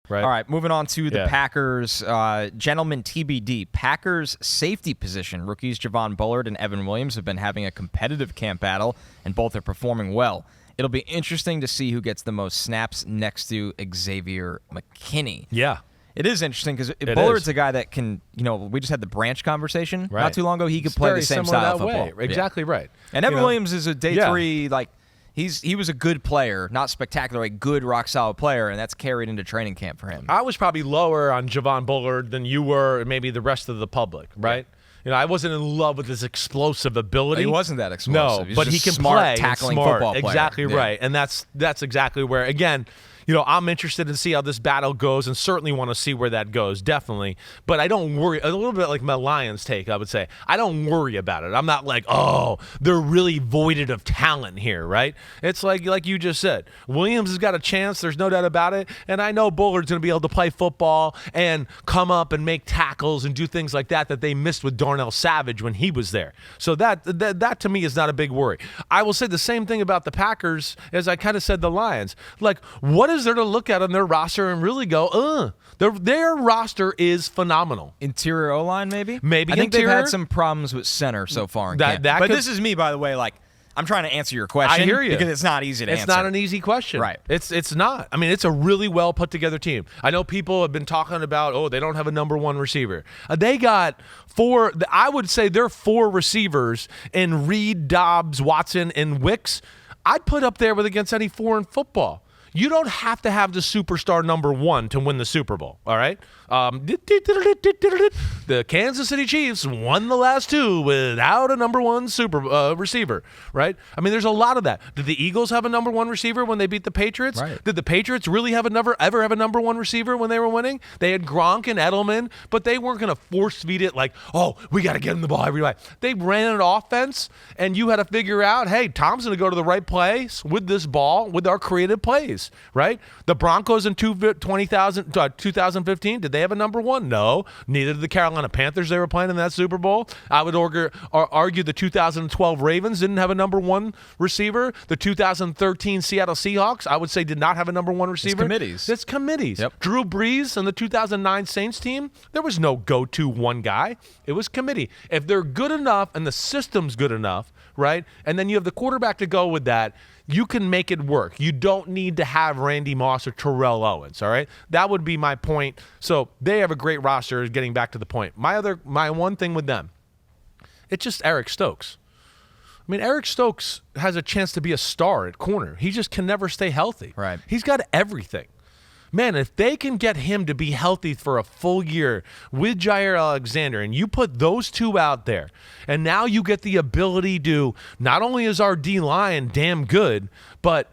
Right. All right, moving on to the Packers. Gentlemen TBD. Packers safety position. Rookies Javon Bullard and Evan Williams have been having a competitive camp battle, and both are performing well. It'll be interesting to see who gets the most snaps next to Xavier McKinney. Yeah. It is interesting because Bullard's a guy that can, we just had the branch conversation not too long ago. He could play the same style of football. Exactly right. And Evan Williams is a day three, he was a good player, not spectacular, a good rock-solid player, and that's carried into training camp for him. I was probably lower on Javon Bullard than you were, and maybe the rest of the public, right? Yeah. I wasn't in love with his explosive ability. He wasn't that explosive. No, but he can smart, play. Tackling football player. Exactly right. And that's exactly where, again, I'm interested to see how this battle goes and certainly want to see where that goes, definitely. But I don't worry. A little bit like my Lions take, I would say. I don't worry about it. I'm not like, oh, they're really voided of talent here, right? It's like you just said. Williams has got a chance. There's no doubt about it. And I know Bullard's going to be able to play football and come up and make tackles and do things like that they missed with Darnell Savage when he was there. So that to me is not a big worry. I will say the same thing about the Packers as I kind of said the Lions. Like, what is there to look at on their roster and really go, their roster is phenomenal. Interior O-line, maybe? Maybe I think interior? they've had some problems with center so far in camp. But this is me, by the way, I'm trying to answer your question. I hear you. Because it's not easy to answer. It's not an easy question. Right. It's not. I mean, it's a really well put together team. I know people have been talking about, they don't have a number one receiver. They got I would say they're 4 receivers in Reed, Dobbs, Watson, and Wicks. I'd put up there with against any 4 in football. You don't have to have the superstar number 1 to win the Super Bowl, all right? The Kansas City Chiefs won the last 2 without a number 1 receiver, right? I mean, there's a lot of that. Did the Eagles have a number 1 receiver when they beat the Patriots? Right. Did the Patriots really ever have a number 1 receiver when they were winning? They had Gronk and Edelman, but they weren't going to force feed it like, we got to get him the ball every night. They ran an offense, and you had to figure out, hey, Tom's going to go to the right place with this ball with our creative plays, right? The Broncos in 2015, did they have a number 1? No. Neither did the Carolina Panthers they were playing in that Super Bowl. I would argue the 2012 Ravens didn't have a number 1 receiver. The 2013 Seattle Seahawks, I would say, did not have a number 1 receiver. It's committees. Yep. Drew Brees and the 2009 Saints team, there was no go-to one guy. It was committee. If they're good enough and the system's good enough, right, and then you have the quarterback to go with that, you can make it work. You don't need to have Randy Moss or Terrell Owens, all right? That would be my point. So they have a great roster, getting back to the point. My one thing with them, it's just Eric Stokes. I mean, Eric Stokes has a chance to be a star at corner. He just can never stay healthy. Right. He's got everything. Man, if they can get him to be healthy for a full year with Jair Alexander, and you put those 2 out there, and now you get the ability to, not only is our D-line damn good, but,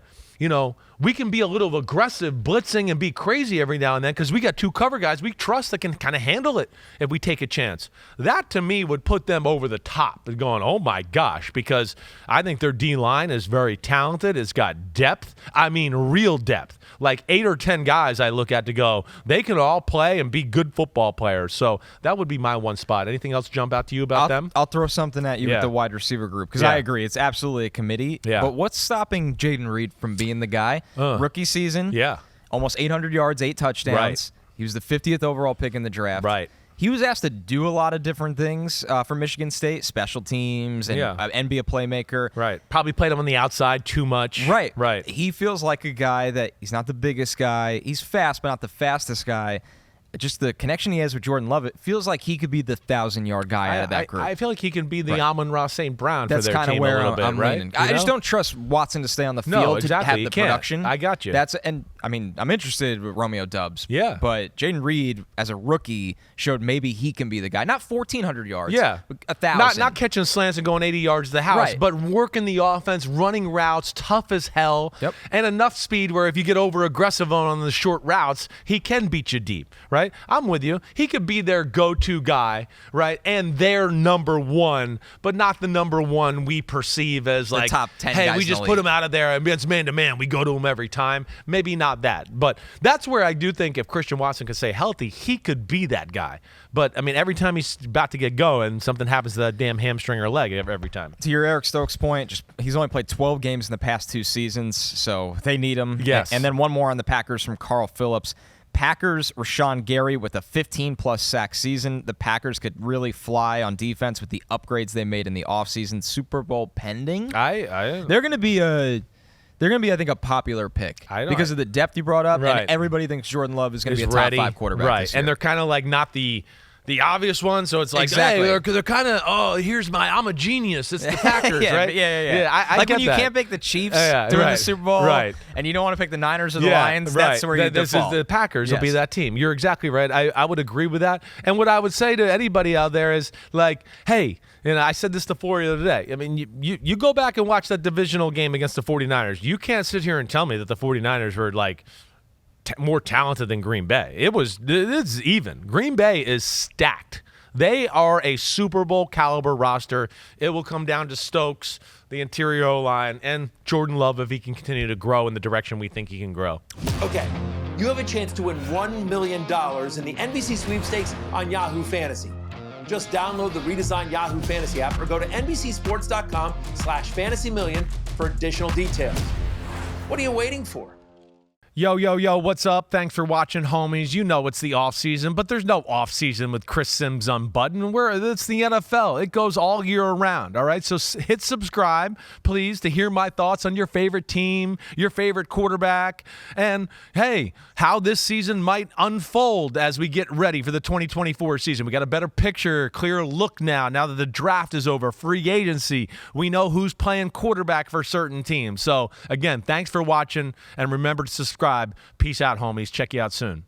we can be a little aggressive, blitzing, and be crazy every now and then because we got 2 cover guys we trust that can kind of handle it if we take a chance. That, to me, would put them over the top and going, oh, my gosh, because I think their D-line is very talented. It's got depth. I mean, real depth. Like 8 or 10 guys I look at to go, they can all play and be good football players. So that would be my one spot. Anything else jump out to you about them? I'll throw something at you with the wide receiver group because I agree. It's absolutely a committee. Yeah. But what's stopping Jayden Reed from being the guy? Rookie season. Yeah. Almost 800 yards, 8 touchdowns. Right. He was the 50th overall pick in the draft. Right. He was asked to do a lot of different things for Michigan State, special teams, and be a playmaker. Right. Probably played him on the outside too much. Right. Right. He feels like a guy that he's not the biggest guy. He's fast, but not the fastest guy. Just the connection he has with Jordan Love, it feels like he could be the 1,000-yard guy out of that group. I feel like he can be the Amon-Ra St. Brown for their team. That's kind of where I'm right? leaning. I just don't trust Watson to stay on the field to have the production. I got you. I'm interested with Romeo Doubs. Yeah. But Jayden Reed, as a rookie, showed maybe he can be the guy. Not 1,400 yards. Yeah. 1,000. Not catching slants and going 80 yards to the house, but working the offense, running routes, tough as hell, and enough speed where if you get over aggressive on the short routes, he can beat you deep, right? I'm with you. He could be their go-to guy, right? And their number 1, but not the number 1 we perceive as the like, top 10 hey, guys we just put him out of there and it's man-to-man. We go to him every time. Maybe not that. But that's where I do think if Christian Watson could stay healthy, he could be that guy. But, I mean, every time he's about to get going, something happens to that damn hamstring or leg every time. To your Eric Stokes point, he's only played 12 games in the past 2 seasons, so they need him. Yes. And then one more on the Packers from Carl Phillips. Packers, Rashawn Gary with a 15-plus sack season. The Packers could really fly on defense with the upgrades they made in the offseason. Super Bowl pending. They're going to be I think, a popular pick because of the depth you brought up, and everybody thinks Jordan Love is going to be a top 5 quarterback this year. And they're kind of like not the obvious one, so it's like, hey, they're kind of, I'm a genius. It's the Packers, right? Yeah. I like when you can't pick the Chiefs during the Super Bowl, and you don't want to pick the Niners or the Lions. That's where you default. The Packers will be that team. You're exactly right. I would agree with that. And what I would say to anybody out there is like, hey, I said this to Flory the other day. I mean, you go back and watch that divisional game against the 49ers. You can't sit here and tell me that the 49ers were like more talented than Green Bay. It's even. Green Bay is stacked. They are a Super Bowl caliber roster. It will come down to Stokes, the interior O-line, and Jordan Love if he can continue to grow in the direction we think he can grow. Okay, you have a chance to win $1 million in the NBC sweepstakes on Yahoo Fantasy. Just download the redesigned Yahoo Fantasy app or go to NBCSports.com/fantasymillion for additional details. What are you waiting for? Yo, what's up? Thanks for watching, homies. You know it's the off-season, but there's no off-season with Chris Simms Unbuttoned. It's the NFL. It goes all year around, all right? So hit subscribe, please, to hear my thoughts on your favorite team, your favorite quarterback, and, hey, how this season might unfold as we get ready for the 2024 season. We got a better picture, clearer look now that the draft is over, free agency. We know who's playing quarterback for certain teams. So, again, thanks for watching, and remember to subscribe. Peace out, homies. Check you out soon.